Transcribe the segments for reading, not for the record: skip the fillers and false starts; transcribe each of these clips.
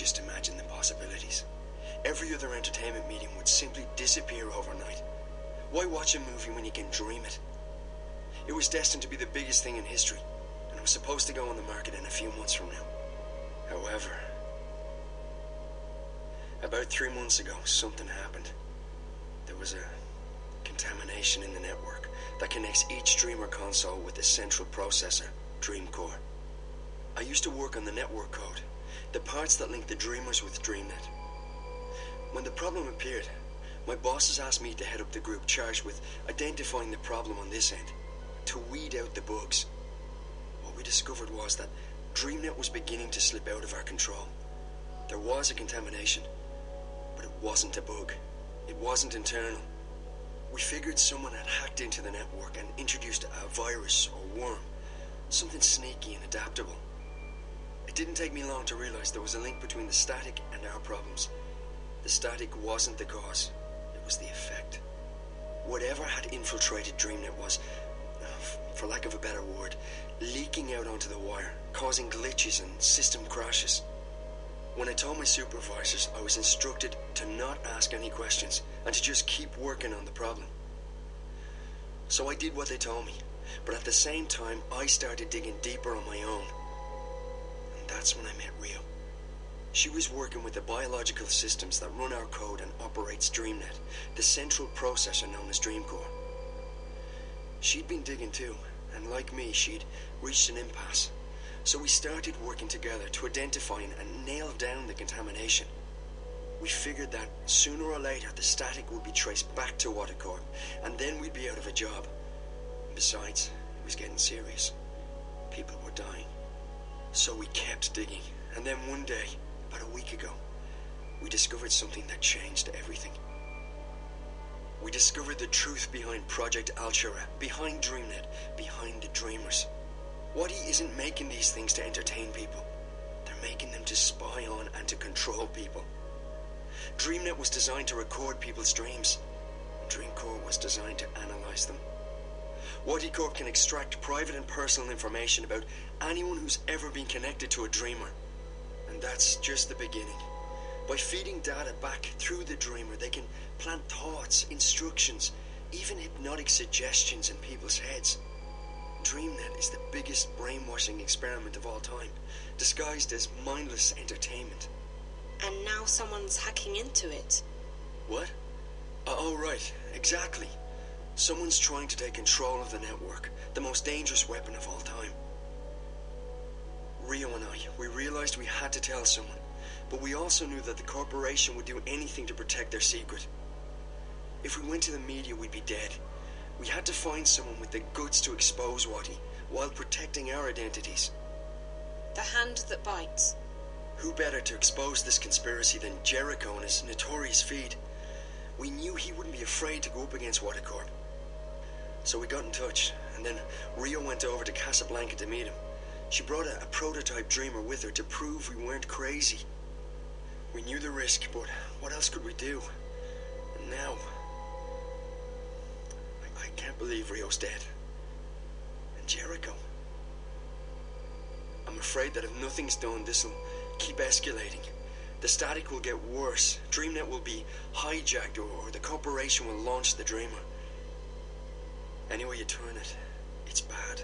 just imagine the possibilities. Every other entertainment medium would simply disappear overnight. Why watch a movie when you can dream it? It was destined to be the biggest thing in history, and it was supposed to go on the market in a few months from now. However, about 3 months ago, something happened. There was a contamination in the network that connects each Dreamer console with the central processor, Dreamcore. I used to work on the network code, the parts that link the Dreamers with DreamNet. When the problem appeared, my bosses asked me to head up the group charged with identifying the problem on this end, to weed out the bugs. What we discovered was that DreamNet was beginning to slip out of our control. There was a contamination, but it wasn't a bug. It wasn't internal. We figured someone had hacked into the network and introduced a virus or worm, something sneaky and adaptable. It didn't take me long to realize there was a link between the static and our problems. The static wasn't the cause, it was the effect. Whatever had infiltrated DreamNet was, for lack of a better word, leaking out onto the wire, causing glitches and system crashes. When I told my supervisors, I was instructed to not ask any questions and to just keep working on the problem. So I did what they told me, but at the same time, I started digging deeper on my own. And that's when I met Rio. She was working with the biological systems that run our code and operates DreamNet, the central processor known as Dreamcore. She'd been digging too, and like me, she'd reached an impasse. So we started working together to identify and nail down the contamination. We figured that sooner or later the static would be traced back to Watercorp, and then we'd be out of a job. Besides, it was getting serious. People were dying. So we kept digging, and then one day, about a week ago, we discovered something that changed everything. We discovered the truth behind Project Alchera, behind DreamNet, behind the Dreamers. Waddy isn't making these things to entertain people. They're making them to spy on and to control people. DreamNet was designed to record people's dreams. Dreamcore was designed to analyze them. Waddy Corp can extract private and personal information about anyone who's ever been connected to a Dreamer. And that's just the beginning. By feeding data back through the Dreamer, they can plant thoughts, instructions, even hypnotic suggestions in people's heads. DreamNet is the biggest brainwashing experiment of all time, disguised as mindless entertainment. And now someone's hacking into it. What? Oh, right, exactly. Someone's trying to take control of the network, the most dangerous weapon of all time. Rio and I, we realized we had to tell someone, but we also knew that the corporation would do anything to protect their secret. If we went to the media, we'd be dead. We had to find someone with the guts to expose Waddy, while protecting our identities. The hand that bites. Who better to expose this conspiracy than Jericho and his notorious feed? We knew he wouldn't be afraid to go up against Watercorp. So we got in touch, and then Rio went over to Casablanca to meet him. She brought a prototype Dreamer with her to prove we weren't crazy. We knew the risk, but what else could we do? And now, I can't believe Rio's dead. And Jericho. I'm afraid that if nothing's done, this'll keep escalating. The static will get worse. DreamNet will be hijacked, or the corporation will launch the Dreamer. Any way you turn it, it's bad.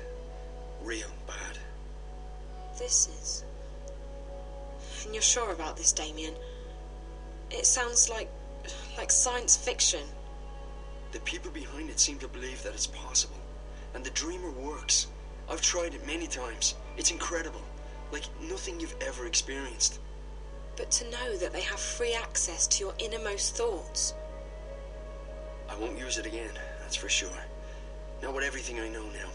Real bad. This is... And you're sure about this, Damien? It sounds like science fiction. The people behind it seem to believe that it's possible. And the Dreamer works. I've tried it many times. It's incredible. Like nothing you've ever experienced. But to know that they have free access to your innermost thoughts. I won't use it again, that's for sure. Not with everything I know now.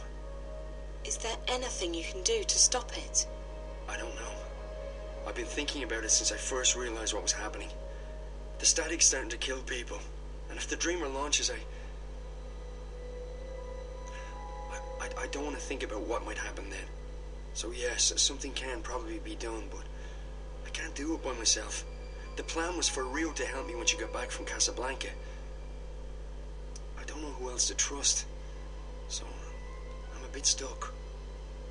Is there anything you can do to stop it? I don't know. I've been thinking about it since I first realized what was happening. The static's starting to kill people. And if the Dreamer launches, I don't want to think about what might happen then. So yes, something can probably be done, but I can't do it by myself. The plan was for Rio to help me when she got back from Casablanca. I don't know who else to trust, so I'm a bit stuck.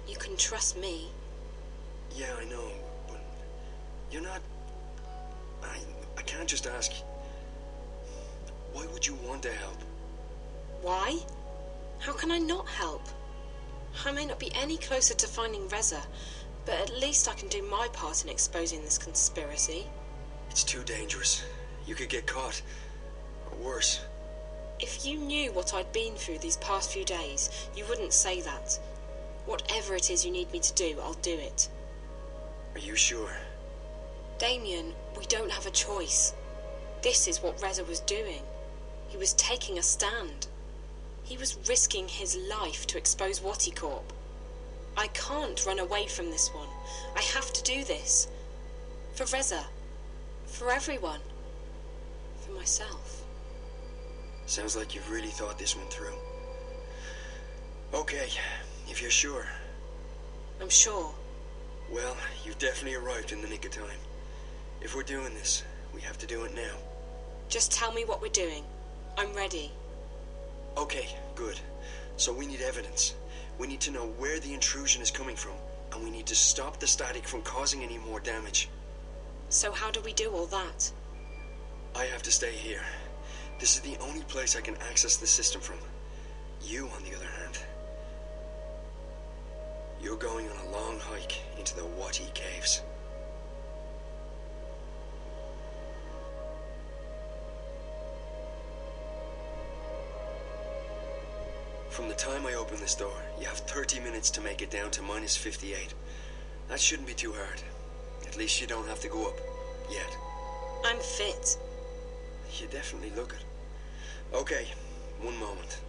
You can trust me. Yeah, I know, but you're not I can't just ask. Why would you want to help? Why? How can I not help? I may not be any closer to finding Reza, but at least I can do my part in exposing this conspiracy. It's too dangerous. You could get caught. Or worse. If you knew what I'd been through these past few days, you wouldn't say that. Whatever it is you need me to do, I'll do it. Are you sure? Damien, we don't have a choice. This is what Reza was doing. He was taking a stand. He was risking his life to expose Wati Corp. I can't run away from this one. I have to do this. For Reza. For everyone. For myself. Sounds like you've really thought this one through. Okay, if you're sure. I'm sure. Well, you've definitely arrived in the nick of time. If we're doing this, we have to do it now. Just tell me what we're doing. I'm ready. Okay, good. So we need evidence. We need to know where the intrusion is coming from, and we need to stop the static from causing any more damage. So how do we do all that? I have to stay here. This is the only place I can access the system from. You, on the other hand, you're going on a long hike into the Wati Caves. From the time I open this door, you have 30 minutes to make it down to minus 58. That shouldn't be too hard. At least you don't have to go up. Yet. I'm fit. You definitely look it. Okay, one moment.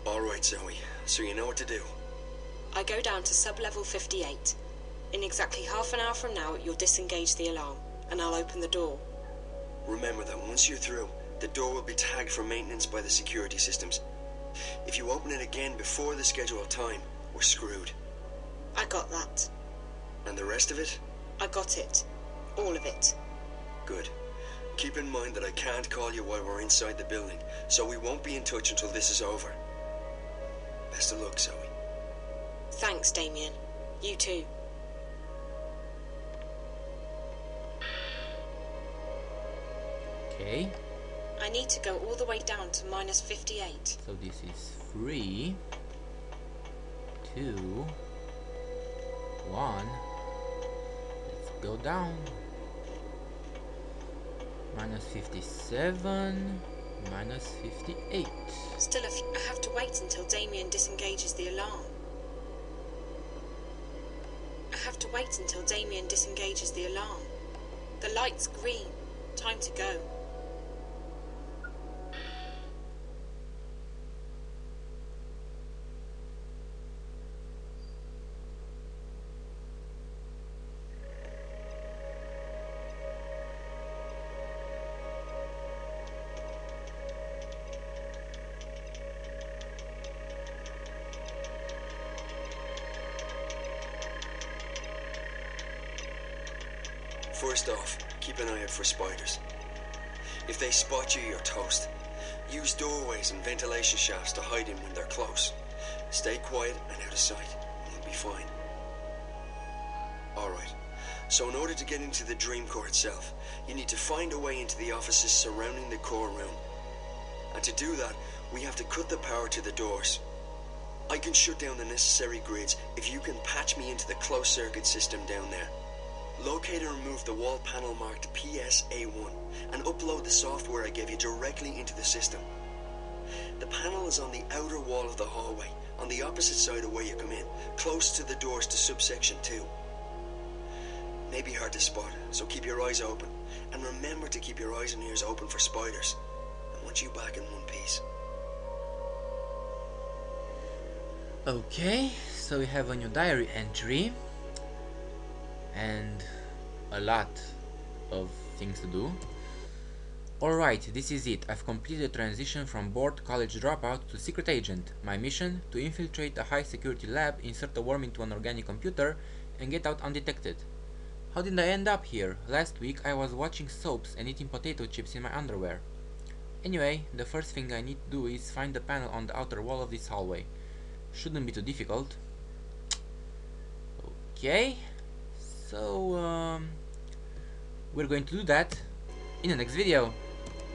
Alright, Zoe. So you know what to do. I go down to sub-level 58. In exactly half an hour from now, you'll disengage the alarm, and I'll open the door. Remember that once you're through, the door will be tagged for maintenance by the security systems. If you open it again before the scheduled time, we're screwed. I got that. And the rest of it? I got it. All of it. Good. Keep in mind that I can't call you while we're inside the building, so we won't be in touch until this is over. Best of luck, Zoe. Thanks, Damien. You too. Okay. I need to go all the way down to minus 58. So this is 3, 2, 1. Let's go down. Minus 57, minus 58. Still, I have to wait until Damien disengages the alarm. I have to wait until Damien disengages the alarm. The light's green. Time to go. First off, keep an eye out for spiders. If they spot you, you're toast. Use doorways and ventilation shafts to hide in when they're close. Stay quiet and out of sight. You'll be fine. Alright, so in order to get into the Dream Core itself, you need to find a way into the offices surrounding the core room. And to do that, we have to cut the power to the doors. I can shut down the necessary grids if you can patch me into the closed circuit system down there. Locate and remove the wall panel marked PSA1 and upload the software I gave you directly into the system. The panel is on the outer wall of the hallway, on the opposite side of where you come in, close to the doors to subsection 2. May be hard to spot, so keep your eyes open, and remember to keep your eyes and ears open for spiders. I want you back in one piece. Okay, so we have a new diary entry and a lot of things to do. Alright, this is it. I've completed the transition from bored college dropout to secret agent. My mission: to infiltrate a high security lab, insert a worm into an organic computer, and get out undetected. How did I end up here? Last week I was watching soaps and eating potato chips in my underwear. Anyway, the first thing I need to do is find the panel on the outer wall of this hallway. Shouldn't be too difficult. Okay, so we're going to do that in the next video.